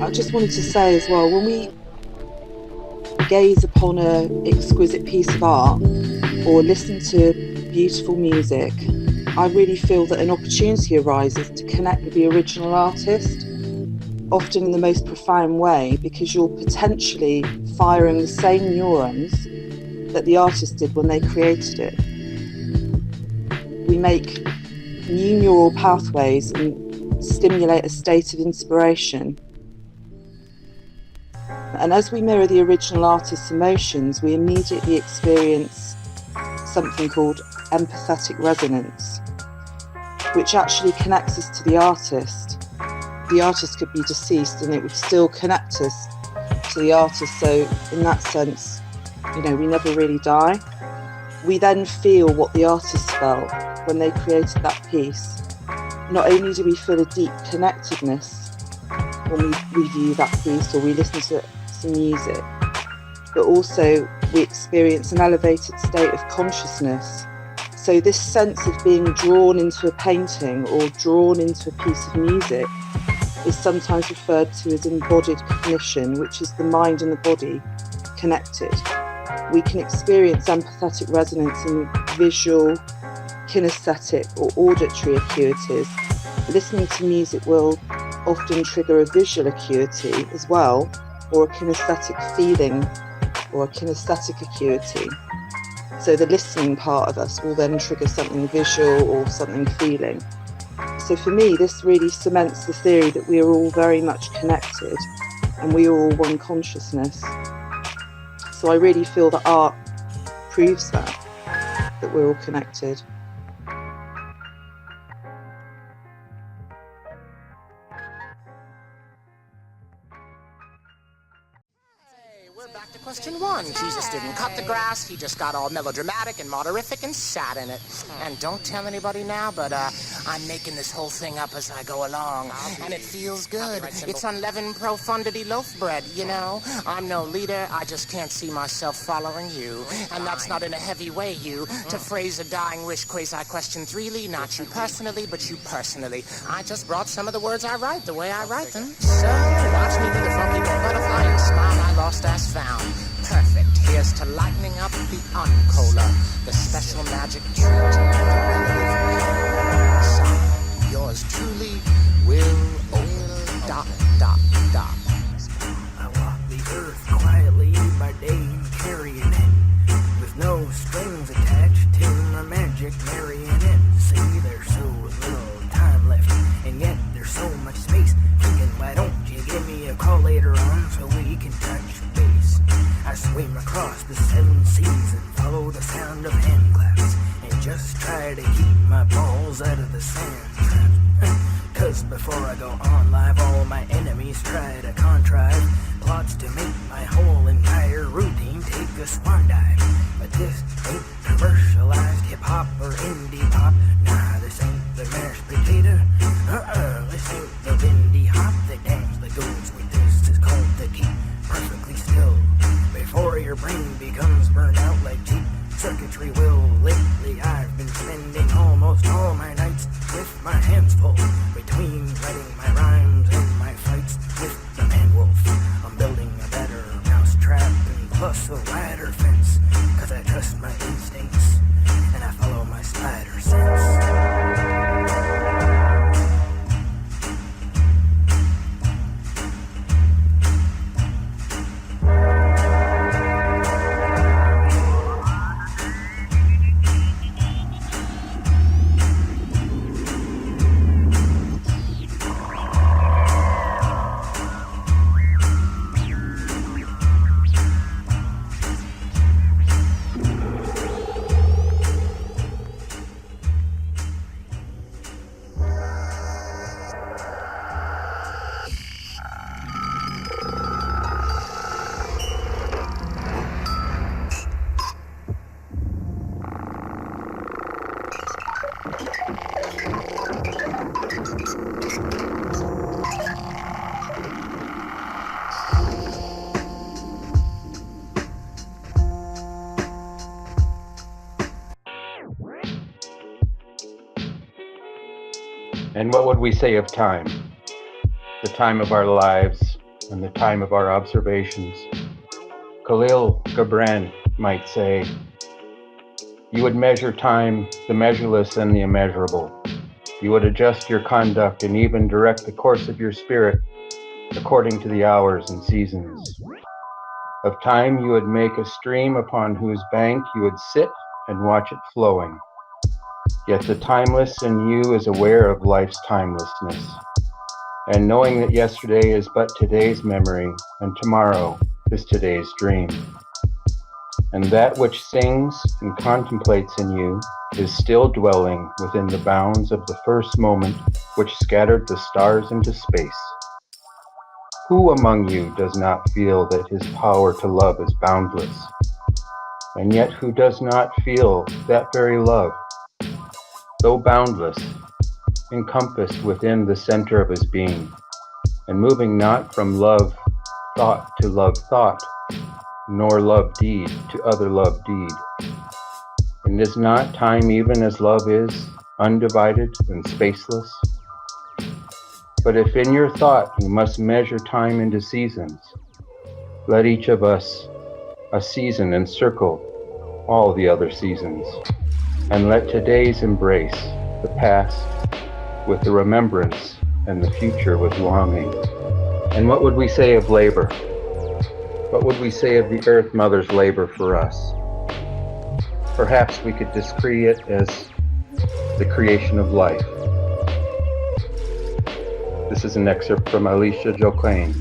I just wanted to say as well, when we gaze upon an exquisite piece of art or listen to beautiful music, I really feel that an opportunity arises to connect with the original artist, often in the most profound way, because you're potentially firing the same neurons that the artist did when they created it. We make new neural pathways and stimulate a state of inspiration. And as we mirror the original artist's emotions, we immediately experience something called empathetic resonance, which actually connects us to the artist. The artist could be deceased and it would still connect us to the artist. So in that sense, we never really die. We then feel what the artist felt when they created that piece. Not only do we feel a deep connectedness when we view that piece or we listen to some music, but also we experience an elevated state of consciousness. So this sense of being drawn into a painting or drawn into a piece of music is sometimes referred to as embodied cognition, which is the mind and the body connected. We can experience empathetic resonance in visual, kinesthetic or auditory acuities. Listening to music will often trigger a visual acuity as well, or a kinesthetic feeling or a kinesthetic acuity. So the listening part of us will then trigger something visual or something feeling. So for me, this really cements the theory that we are all very much connected and we are all one consciousness. So I really feel that art proves that we're all connected. Back to question one. Jesus didn't cut the grass. He just got all melodramatic and moderific and sat in it. And don't tell anybody now, but I'm making this whole thing up as I go along. And it feels good. It's unleavened profundity loaf bread, I'm no leader. I just can't see myself following you. And that's not in a heavy way, you. To phrase a dying wish, quasi question threely. Not you personally, but you personally. I just brought some of the words I write the way I write them. So watch me do the funky butterfly and smile I lost as found. Perfect. Here's to lightening up the uncola, the special magic treat. So, yours truly will dot. I walk the earth quietly by day and carrying it with no strings attached to my magic marionette. See, there's so little time left, and yet there's so much space. Thinking, why don't you give me a call later on so we can touch base? I swim across the 7 seas and follow the sound of hand claps and just try to keep my balls out of the sand trap. Cause before I go on live, all my enemies try to contrive plots to make my whole entire routine take a swan dive. But this ain't commercialized hip-hop or indie pop. Nah, this ain't the mashed potato. This ain't the Lindy Hop that dance that goes with this. Is called the keep perfectly still before your brain becomes burned out like cheap circuitry will. Lately I've been spending almost all my nights with my hands full between writing my rhymes and my fights with the man wolf. I'm building a better mousetrap and plus a wider fence, cause I trust my instincts and I follow my spider sense. And what would we say of time? The time of our lives, and the time of our observations. Khalil Gibran might say, you would measure time, the measureless and the immeasurable. You would adjust your conduct and even direct the course of your spirit according to the hours and seasons. Of time you would make a stream upon whose bank you would sit and watch it flowing. Yet the timeless in you is aware of life's timelessness, and knowing that yesterday is but today's memory and tomorrow is today's dream. And that which sings and contemplates in you is still dwelling within the bounds of the first moment which scattered the stars into space. Who among you does not feel that his power to love is boundless? And yet who does not feel that very love, though boundless, encompassed within the center of his being, and moving not from love thought to love thought, nor love deed to other love deed? And is not time even as love is, undivided and spaceless? But if in your thought you must measure time into seasons, let each of us a season encircle all the other seasons, and let today's embrace the past with the remembrance and the future with longing. And what would we say of labor? What would we say of the Earth Mother's labor for us? Perhaps we could decree it as the creation of life. This is an excerpt from Alicia Joquain.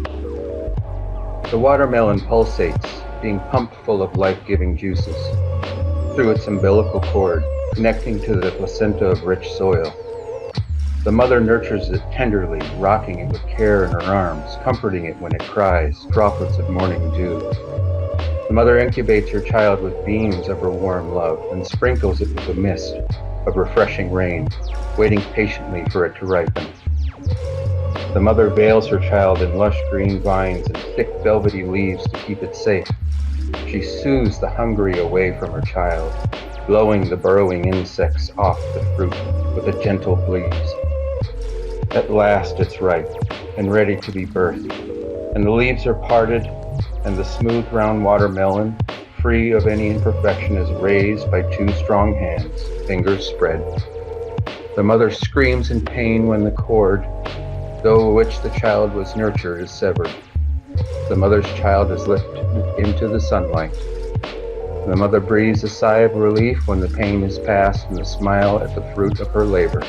The watermelon pulsates, being pumped full of life-giving juices, through its umbilical cord, connecting to the placenta of rich soil. The mother nurtures it tenderly, rocking it with care in her arms, comforting it when it cries, droplets of morning dew. The mother incubates her child with beams of her warm love and sprinkles it with a mist of refreshing rain, waiting patiently for it to ripen. The mother veils her child in lush green vines and thick velvety leaves to keep it safe. She soothes the hungry away from her child, blowing the burrowing insects off the fruit with a gentle breeze. At last it's ripe and ready to be birthed, and the leaves are parted, and the smooth round watermelon, free of any imperfection, is raised by two strong hands, fingers spread. The mother screams in pain when the cord, through which the child was nurtured, is severed. The mother's child is lifted into the sunlight. The mother breathes a sigh of relief when the pain is past and a smile at the fruit of her labor.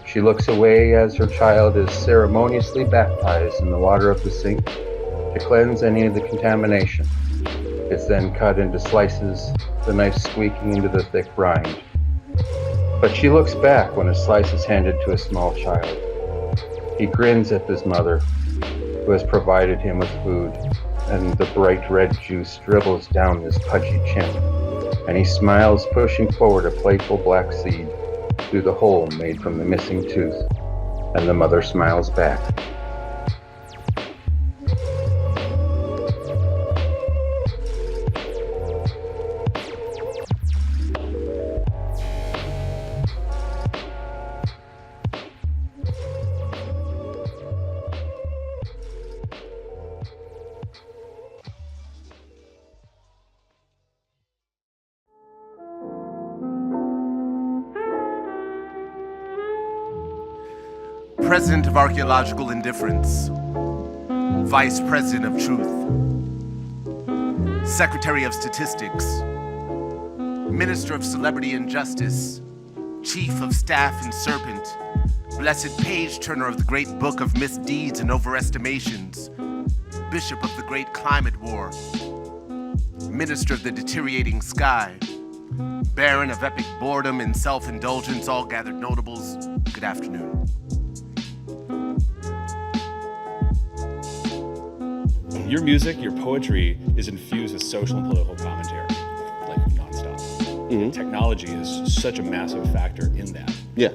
She looks away as her child is ceremoniously baptized in the water of the sink to cleanse any of the contamination. It's then cut into slices, the knife squeaking into the thick rind. But she looks back when a slice is handed to a small child. He grins at his mother, who has provided him with food, and the bright red juice dribbles down his pudgy chin, and he smiles, pushing forward a playful black seed through the hole made from the missing tooth, and the mother smiles back. President of Archaeological Indifference, Vice President of Truth, Secretary of Statistics, Minister of Celebrity Injustice, Chief of Staff and Serpent, Blessed Page Turner of the Great Book of Misdeeds and Overestimations, Bishop of the Great Climate War, Minister of the Deteriorating Sky, Baron of Epic Boredom and Self-Indulgence, all gathered notables, good afternoon. Your music, your poetry is infused with social and political commentary, like nonstop. Mm-hmm. Technology is such a massive factor in that. Yeah.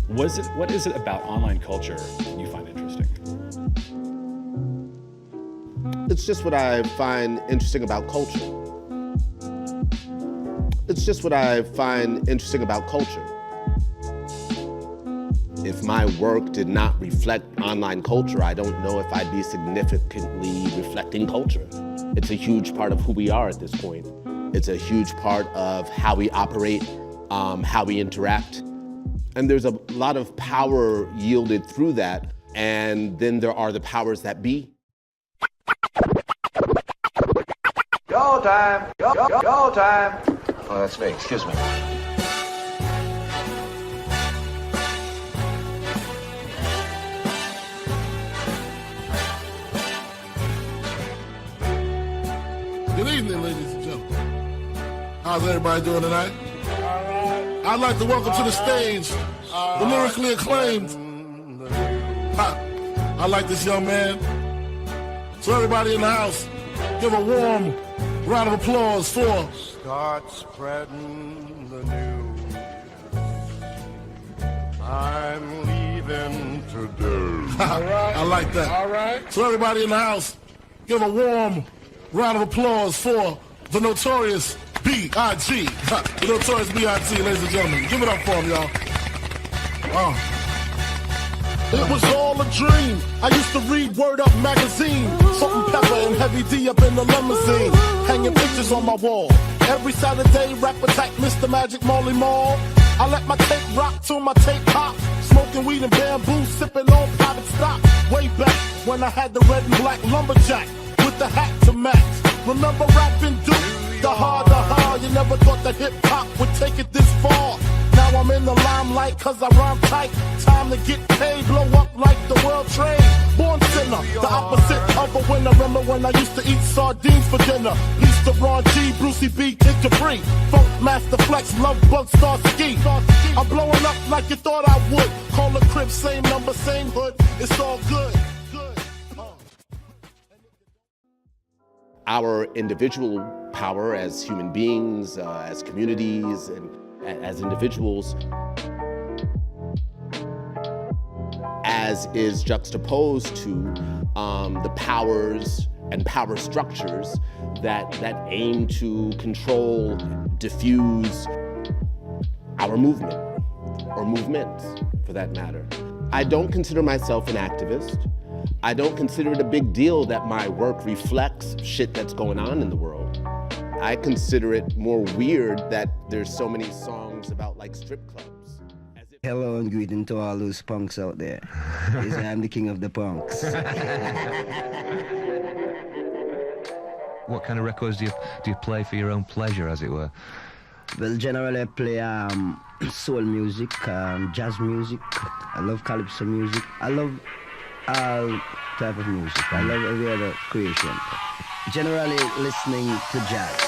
What is it about online culture that you find interesting? It's just what I find interesting about culture. If my work did not reflect online culture, I don't know if I'd be significantly reflecting culture. It's a huge part of who we are at this point. It's a huge part of how we operate, how we interact. And there's a lot of power yielded through that. And then there are the powers that be. Go time! Go time! Oh, that's me. Excuse me. Good evening, ladies and gentlemen. How's everybody doing tonight? I'd like to welcome to the stage the lyrically acclaimed. I like this young man. So everybody in the house, give a warm round of applause for. Start spreading the news. I'm leaving today. I like that. All right. So everybody in the house, give a warm round of applause for the notorious B.I.G. The notorious B.I.G., ladies and gentlemen. Give it up for him, y'all. Oh. It was all a dream. I used to read Word Up magazine. Salt and pepper and Heavy D up in the limousine. Hanging pictures on my wall. Every Saturday, rap attack Mr. Magic Molly Mall. I let my tape rock till my tape pop. Smoking weed and bamboo, sipping on private stock. Way back when I had the red and black lumberjack with the hat to match. Remember rapping Duke? The hard. You never thought that hip-hop would take it this far. Now I'm in the limelight cause I rhyme tight. Time to get paid, blow up like the world trade. Born sinner, the opposite of a winner. Remember when I used to eat sardines for dinner? Peace to Ron G, Brucey B, Kid Capri, Funk Master Flex, Love Bug, Star Ski. I'm blowing up like you thought I would. Call the crib, same number, same hood. It's all good. Our individual power as human beings, as communities, and as individuals, as is juxtaposed to the powers and power structures that aim to control, diffuse our movement, or movements for that matter. I don't consider myself an activist. I don't consider it a big deal that my work reflects shit that's going on in the world. I consider it more weird that there's so many songs about like strip clubs. Hello and greeting to all those punks out there. I'm the king of the punks. What kind of records do you play for your own pleasure, as it were? Well, generally I play soul music, jazz music. I love calypso music. I love all type of music. I love every other creation. Generally listening to jazz.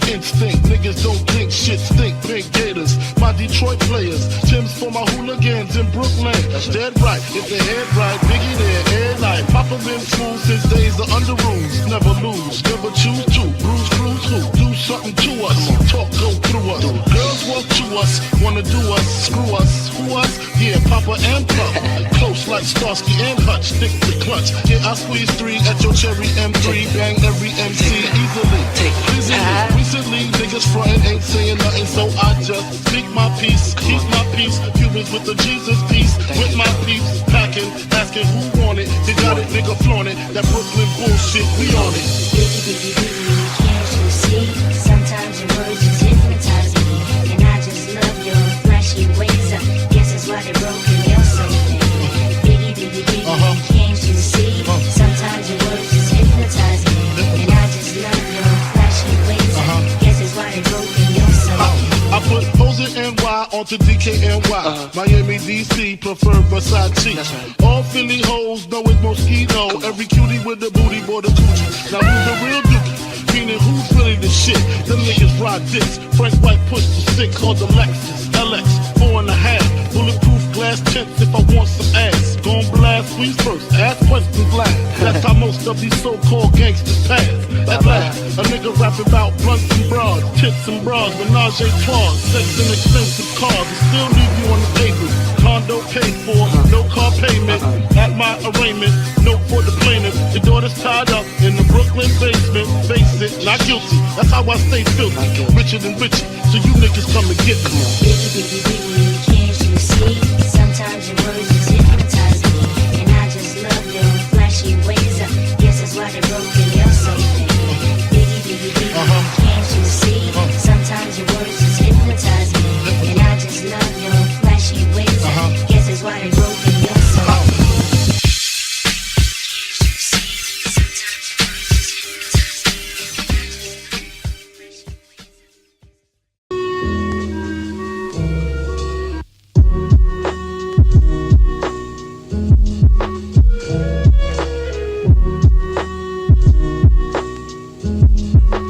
Instinct, niggas don't think shit stink. Pink Gators, my Detroit players. Tim's for my hooligans in Brooklyn. That's dead right, if they head right, Biggie there, air night. Papa been smooth since days of under rules. Never lose, never choose to. Bruise, cruise, who? Do something to us. Talk, go through us. Girls want to us, wanna do us, screw us, who us? Yeah, Papa and Pup. Close like Starsky and Hutch, stick to clutch. Yeah, I squeeze 3 at your cherry M3. Bang every MC easily. Recently, niggas frontin' ain't saying nothing, so I just speak my peace, keep my peace. Cubans with the Jesus peace, with my peace. Packing, asking who want it. They got it, nigga flaunt it. That Brooklyn bullshit, we on it. Can't you see? Sometimes your words just hypnotize me, and I just love your flashy ways. Guess that's why they broke in your soul. Biggie, biggie, biggie, can't you see? Sometimes your words just hypnotize me, and I just love your flashy ways. Guess that's why they broke in your soul. I put Poser NY onto DKNY. Miami, DC, prefer Versace. All Philly hoes know it's Mosquito. Every cutie with the booty, boy, the coochie. Now who's the real dookie? Meaning who's really the shit? Them niggas ride dicks. Frank White pushed the stick called the Lexus LX 4.5. Bulletproof glass tips if I want some ass. Gon' blast squeeze first, ask questions last. That's how most of these so-called gangsters pass. At last, a nigga rapping about blunts and bras, tits and bras, menage a trois, sex and expensive cars, and still leave you on the pavement. Condo paid for, no car payment. At my arraignment, note for the plaintiff. Your daughter's tied up in the Brooklyn basement. Face it, not guilty. That's how I stay filthy. Richer than richer, so you niggas come and get me. Biggie, biggie, biggie, can't you see? Sometimes your words just hypnotize me, and I just love your flashy ways. Guess that's why they broke in your soul. Biggie, biggie, biggie, can't you see? Sometimes your words just hypnotize me, and I just love your flashy ways. Guess that's why they broke in your soul.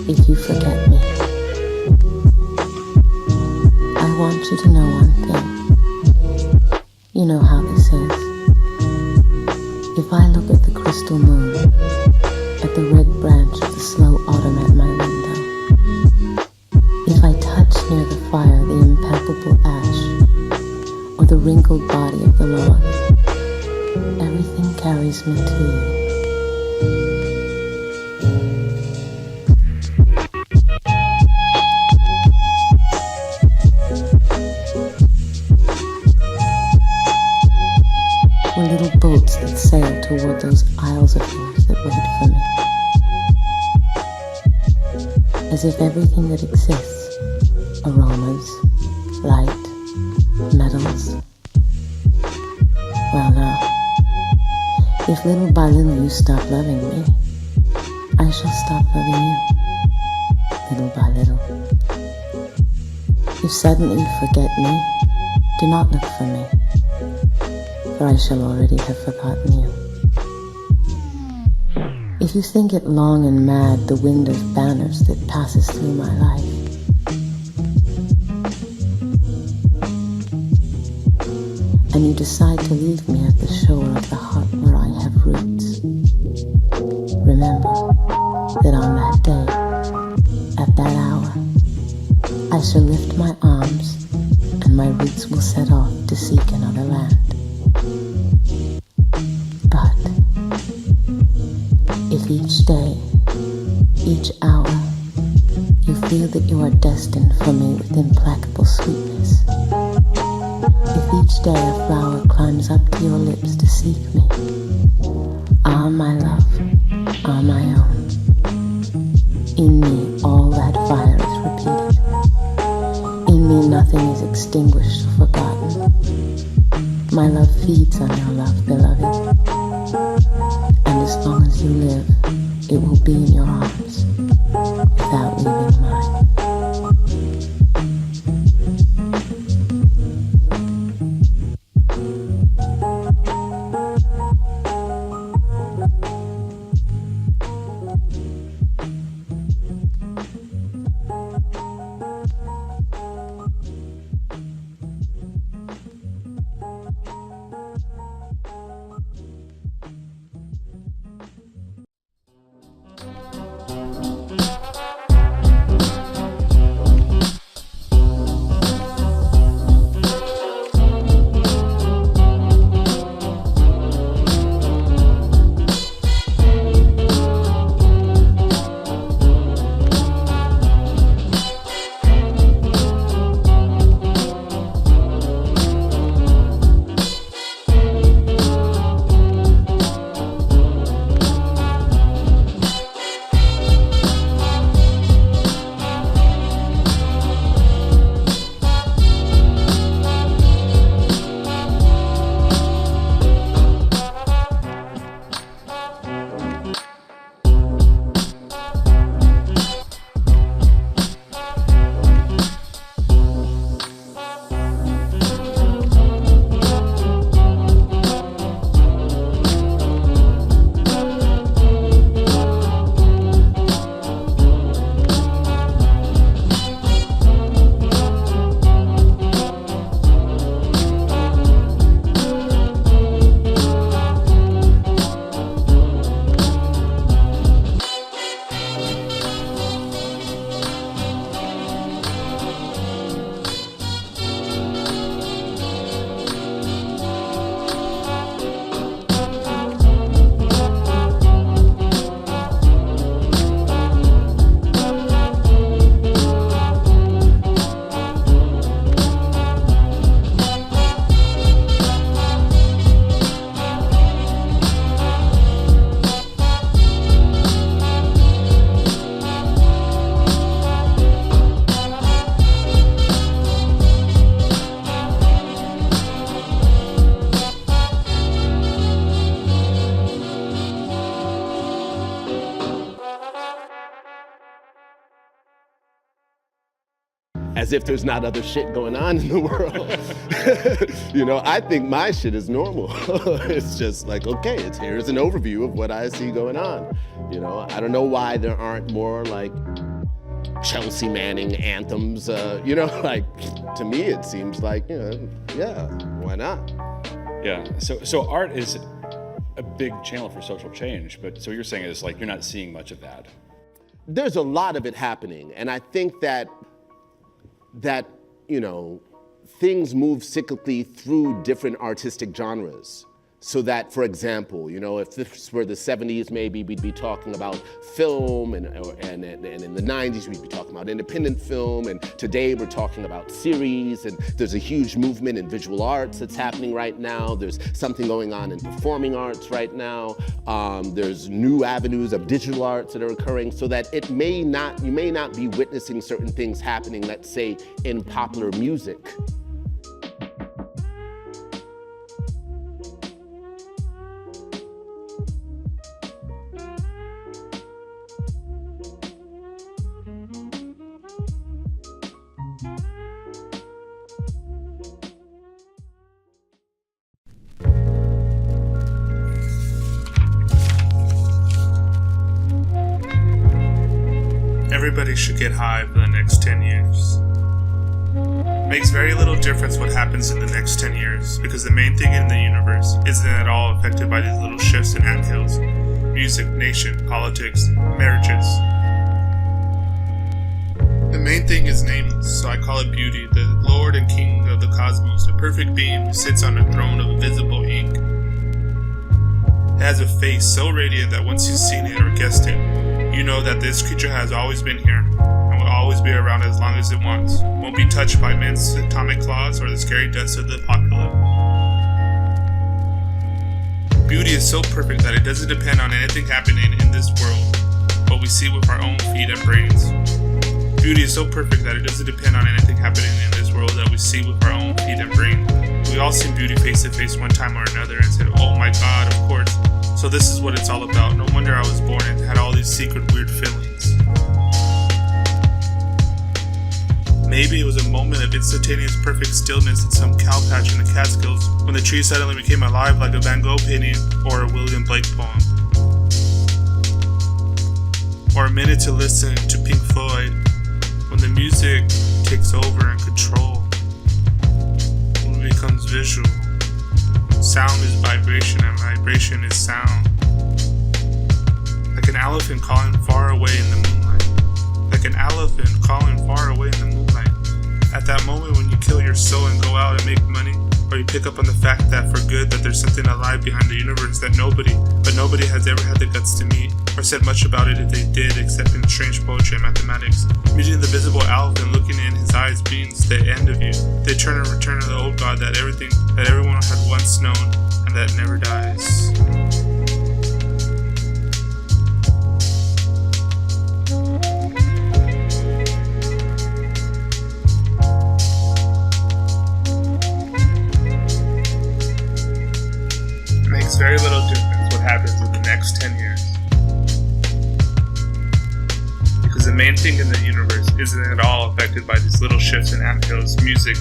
If you forget me, I want you to know one thing. You know how this is. If I look at the crystal moon, at the red branch of the slow autumn at my window, if I touch near the fire the impalpable ash, or the wrinkled body of the log, everything carries me to you. We're little boats that sail toward those isles of yours that wait for me. As if everything that exists, aromas, light, metals, well now, if little by little you stop loving me, I shall stop loving you, little by little. If suddenly you forget me, do not look for me, for I shall already have forgotten you. If you think it long and mad, the wind of banners that passes through my life, and you decide to leave me at the shore of the heart where I have roots, remember that on that day, at that hour, I shall lift my arms and my roots will set off to seek another land. But if each day, each hour, you feel that you are destined for me with implacable sweetness, if each day a flower climbs up to your lips to seek me, ah, my love, ah, my own, in me all that fire is repeated. In me nothing is extinguished or forgotten. My love feeds on your love, beloved. And as long as you live, it will be in your arms, without leaving mine. as if there's not other shit going on in the world. I think my shit is normal. It's just like, okay, here's an overview of what I see going on. I don't know why there aren't more like Chelsea Manning anthems, to me it seems like, yeah, why not? Yeah, so art is a big channel for social change, but so what you're saying is like you're not seeing much of that. There's a lot of it happening, and I think that things move cyclically through different artistic genres. So that, for example, if this were the 70s, maybe we'd be talking about film, and in the 90s we'd be talking about independent film, and today we're talking about series, and there's a huge movement in visual arts that's happening right now. There's something going on in performing arts right now. There's new avenues of digital arts that are occurring, so that you may not be witnessing certain things happening, let's say, in popular music. Everybody should get high for the next 10 years. Makes very little difference what happens in the next 10 years, because the main thing in the universe isn't at all affected by these little shifts and anthills. Music, nation, politics, marriages. The main thing is nameless, so I call it beauty, the Lord and King of the cosmos, a perfect being who sits on a throne of invisible ink. It has a face so radiant that once you've seen it or guessed it, you know that this creature has always been here and will always be around as long as it wants. Won't be touched by men's atomic claws or the scary deaths of the apocalypse. Beauty is so perfect that it doesn't depend on anything happening in this world, but we see with our own feet and brains. Beauty is so perfect that it doesn't depend on anything happening in this world that we see with our own feet and brains. We all seen beauty face to face one time or another and said, oh my God, of course. So this is what it's all about. No wonder I was born and had all these secret weird feelings. Maybe it was a moment of instantaneous perfect stillness in some cow patch in the Catskills when the tree suddenly became alive like a Van Gogh painting or a William Blake poem. Or a minute to listen to Pink Floyd when the music takes over and control. When it becomes visual. Sound is vibration and vibration is sound. Like an elephant calling far away in the moonlight. Like an elephant calling far away in the moonlight. At that moment when you kill your soul and go out and make money, or you pick up on the fact that for good that there's something alive behind the universe that nobody has ever had the guts to meet, or said much about it if they did, except in strange poetry and mathematics. Meeting the visible elf and looking in his eyes means the end of you. They turn and return to the old God that everyone had once known and that never dies. It makes very little difference what happens in the next 10 years. Because the main thing in the universe isn't at all affected by these little shifts in anthills, music.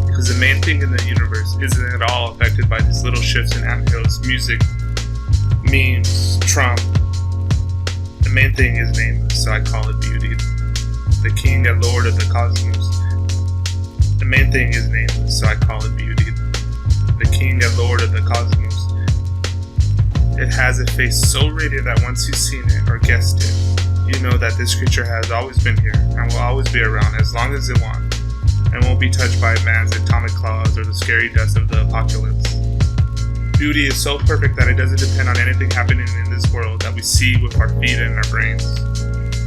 Because the main thing in the universe isn't at all affected by these little shifts in anthills, music, memes, Trump. The main thing is nameless, so I call it beauty. The king and lord of the cosmos. The main thing is nameless, so I call it beauty. The king and lord of the cosmos. It has a face so radiant that once you've seen it or guessed it, you know that this creature has always been here and will always be around as long as it wants, and won't be touched by man's atomic claws or the scary deaths of the apocalypse. Beauty is so perfect that it doesn't depend on anything happening in this world that we see with our feet and our brains.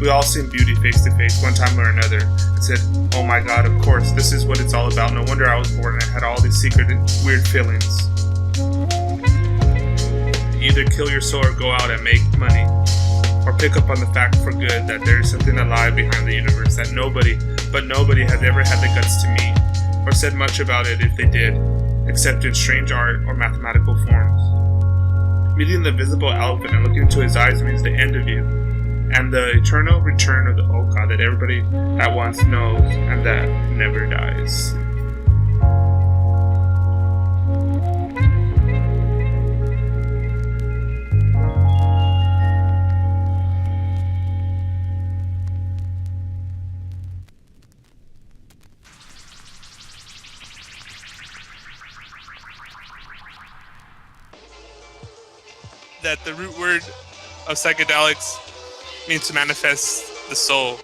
We all seen beauty face to face one time or another and said, oh my God, of course, this is what it's all about. No wonder I was born and had all these secret and weird feelings. You either kill your soul or go out and make money, or pick up on the fact for good that there is something alive behind the universe that nobody has ever had the guts to meet, or said much about it if they did, except in strange art or mathematical forms. Meeting the visible elephant and looking into his eyes means the end of you. and the eternal return of the Oka that everybody at once knows and that never dies. That the root word of psychedelics means to manifest the soul.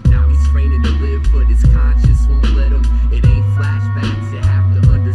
Now he's training to live, but his conscience won't let him. It ain't flashbacks, you have to understand.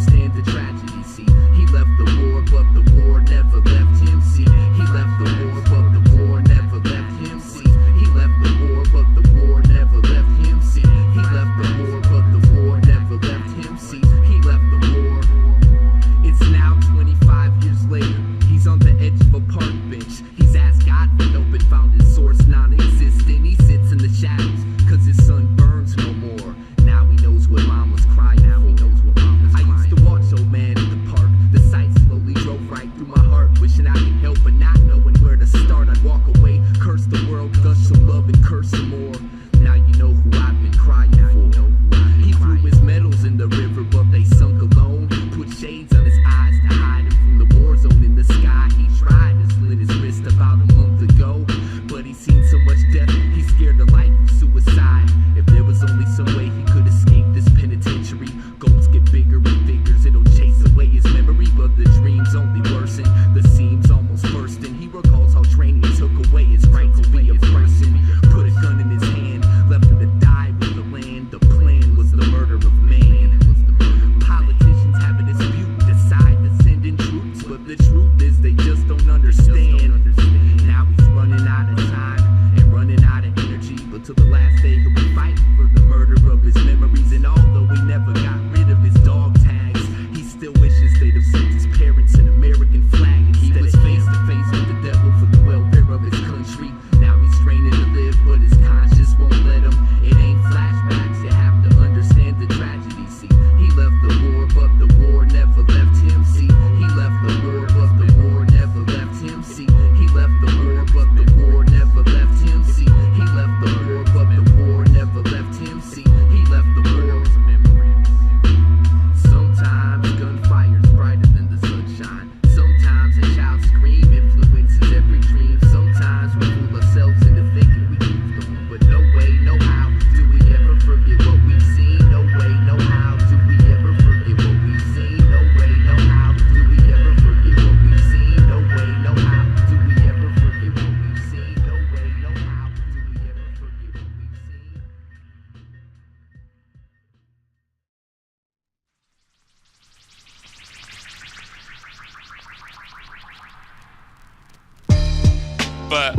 But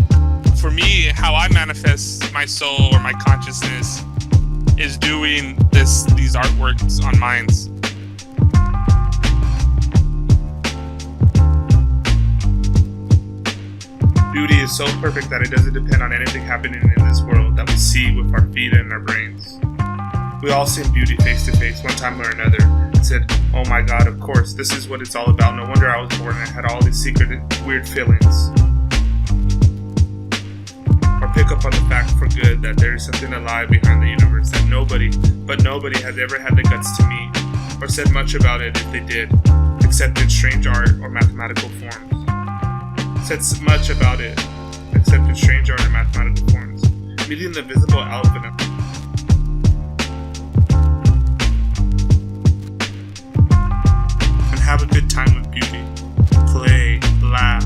for me, how I manifest my soul or my consciousness is doing these artworks on minds. Beauty is so perfect that it doesn't depend on anything happening in this world that we see with our feet and our brains. We all seen beauty face to face one time or another and said, oh my god, of course, this is what it's all about. No wonder I was born and I had all these secret weird feelings. Or pick up on the fact for good that there is something alive behind the universe that nobody has ever had the guts to meet or said much about it if they did, except in strange art or mathematical forms. Said much about it, except in strange art or mathematical forms. Meeting the visible elephant. And have a good time with beauty. Play, laugh.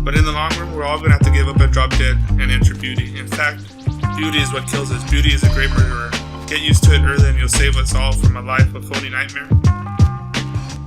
But in the long run, we're all going to have to give up and drop dead and enter beauty. In fact, beauty is what kills us. Beauty is a great murderer. Get used to it early and you'll save us all from a life of phony nightmare.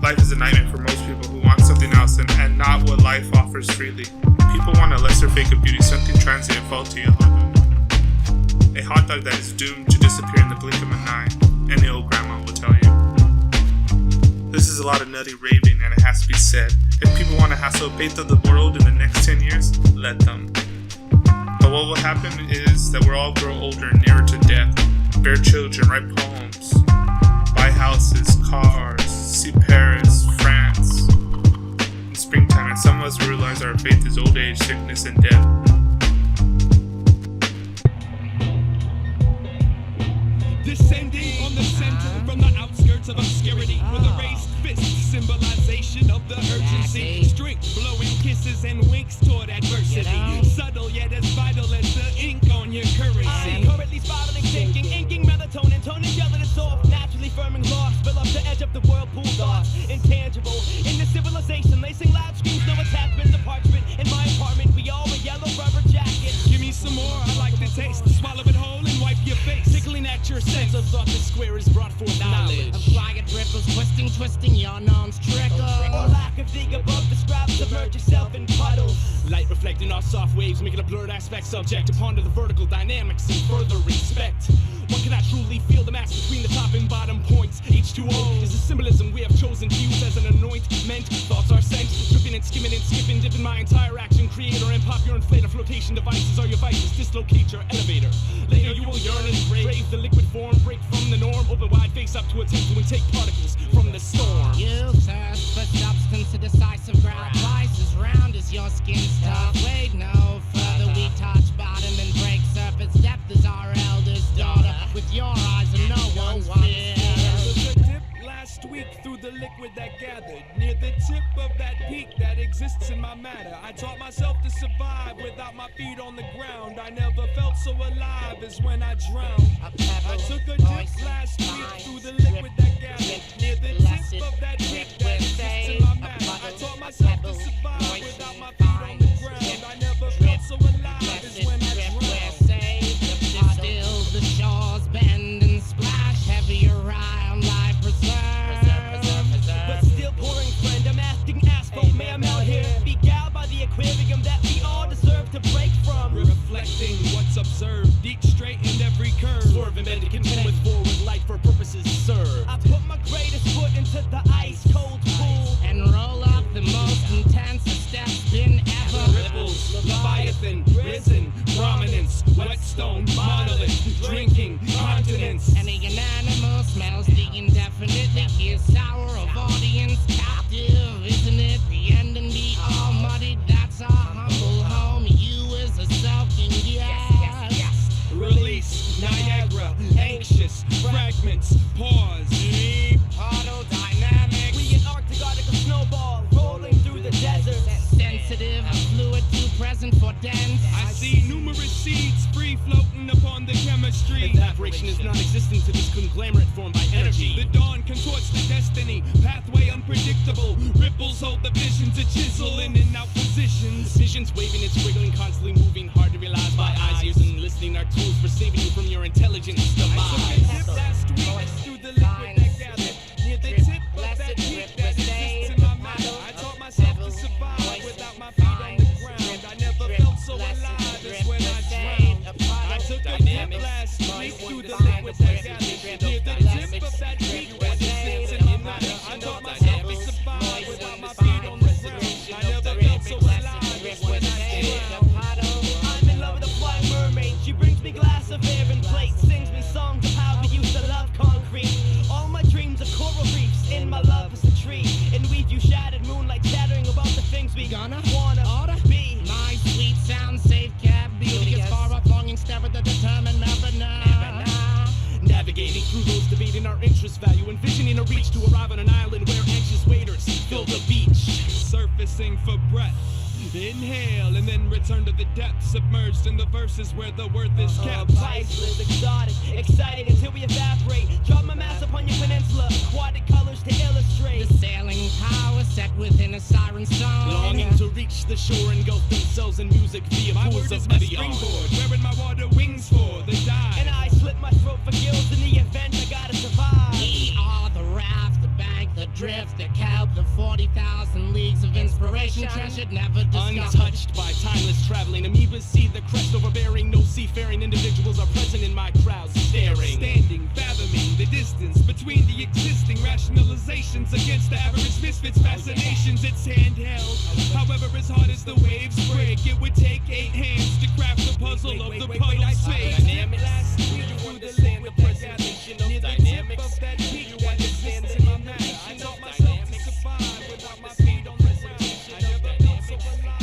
Life is a nightmare for most people who want something else and not what life offers freely. People want a lesser fake of beauty, something transient, faulty, a hot dog that is doomed to disappear in the blink of an eye. Any old grandma will tell you. This is a lot of nutty raving and it has to be said. If people want to hassle the fate of the world in the next 10 years, let them. But what will happen is that we'll all grow older and nearer to death, bear children, write poems, buy houses, cars, see Paris, France in springtime, and some of us realize our fate is old age, sickness, and death. Descending on the center from the outskirts of obscurity with a raised fist, symbolization of the urgency. Strength, blowing kisses and winks toward adversity. Subtle yet as vital as the ink on your currency. Currently spiraling, thinking, inking melatonin, toning, gelatin soft, naturally firming lost. Spill up the edge of the whirlpool thoughts. Intangible in the civilization, lacing loud screams, no attachment to parchment. In my apartment, we all wear yellow rubber jackets. Give me some more, I like the taste. Swallow it whole and wipe your face. Tickling at your sense of thought, the square is brought forth knowledge. Apply it ripples, twisting your norms trickle. Or lack of dig above the scrap, submerge yourself in puddles. Light reflecting our soft waves, making a blurred aspect subject to ponder the vertical dynamics and further respect. One cannot truly feel the mass between the top and bottom points. H2O is a symbolism we have chosen to use as an anointment. Thoughts are sent, dripping and skimming and skipping, dipping my entire action. Creator and pop your inflator flotation devices are your vices. Dislocate your elevator. Later you will yearn and brave the liquid form, break from the norm, open wide face up to attempt to intake particles from the storm. You thirst for substance to decisive ground. Twice as round as your skin's tough. Wait no further, we touch bottom and break surface. Depth is our eldest daughter. With your eyes and no one's fear. Took a dip last week through the liquid that gathered near the tip of that peak that exists in my matter. I taught myself to survive without my feet on the ground. I never felt so alive as when I drowned. I took a dip last week through the liquid that gathered near the tip of that peak that exists in my matter. I taught myself to survive without my feet on the ground. I never felt so alive as when I drowned. Still the shores bend and splash, heavier around life preserve. But still pouring, friend, I'm asking asphalt, may I'm out here beguiled by the aquarium that we all deserve to break from. Reflecting what's observed, deep straight in every curve. Swerving, bending, contend with forward light for purposes served. I put my greatest foot into the ice cold pool and roll up the most intense steps been ever. Ripples, Leviathan, risen, prominence, whetstone, monolith, drinking, continents. And the unanimous smells the indefinite. Is sour of audience captive, isn't it? The end and the all muddied. That's our humble home. You is a soaking yes. Release, Niagara, anxious, fragments, pause, deep, autodynamic. We an Arctic snowball rolling through the desert. Sensitive, fluid, too present for dense. I see numerous seeds free floating upon the chemistry. Evaporation is non-existent to this conglomerate formed by energy. The dawn contorts the destiny, pathway unpredictable. Ripples hold the vision to chisel in and out positions. Visions waving and squiggling, constantly moving, hard to realize by eyes, ears, and listening are tools for saving you from your intelligence demise. I took a dip last week through the liquid that gathered near the tip of that peak that exists in my mind. I taught myself to survive without Leaders debating our interest value, envisioning a reach to arrive on an island where anxious waiters fill the beach. Surfacing for breath. Inhale and then return to the depths, submerged in the verses where the worth is kept. Priceless, exotic, exciting until we evaporate. Drop my mass upon your peninsula, aquatic colors to illustrate. The sailing power set within a siren song. Longing to reach the shore, engulf themselves in music via pools of my springboard. Wearing my water wings for the dive. And I slit my throat for gills in the event I gotta survive. We are the raft, the bank, the drift, the kelp, the 40,000 leagues of inspiration treasured, never discovered. Untouched by timeless traveling, amoebas see the crest overbearing. No seafaring individuals are present in my crowd, staring, standing, fathoming the distance between the existing rationalizations against the average misfits' fascinations. It's handheld, however, as hard as the waves break, it would take 8 hands to craft the puzzle of the puddle's face. You understand the presentation of dynamics of that beat. You understand the imagination. I taught myself to survive without my feet on reservation. I never felt so alive.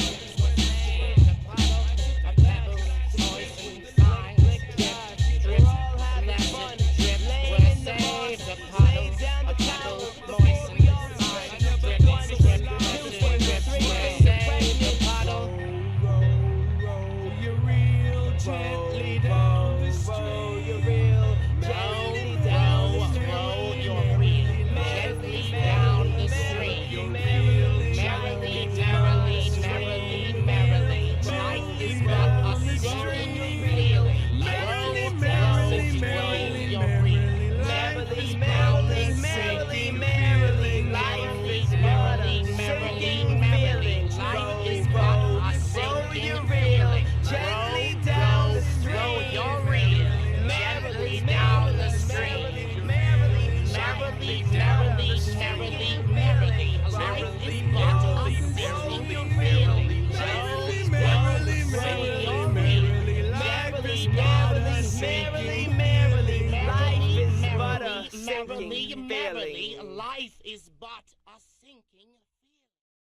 Gently down the stream. You're real. Gently down the stream. You're real. Gently down the stream. Merrily, merrily, merrily, merrily. Life is but a sinking feeling. Merrily, merrily, merrily, you're real. Merrily, merrily, merrily, merrily. Life is merrily, merrily, merrily. Life is but a sinking feeling. Gently down the stream. You're real. Merrily down the stream. Merrily, merrily, merrily, merrily, merrily. Life is but a sinking feeling. Merrily, merrily, merrily, merrily. Life is but a sinking Merrily, merrily, life is but a sinking merrily, feeling. merrily. Life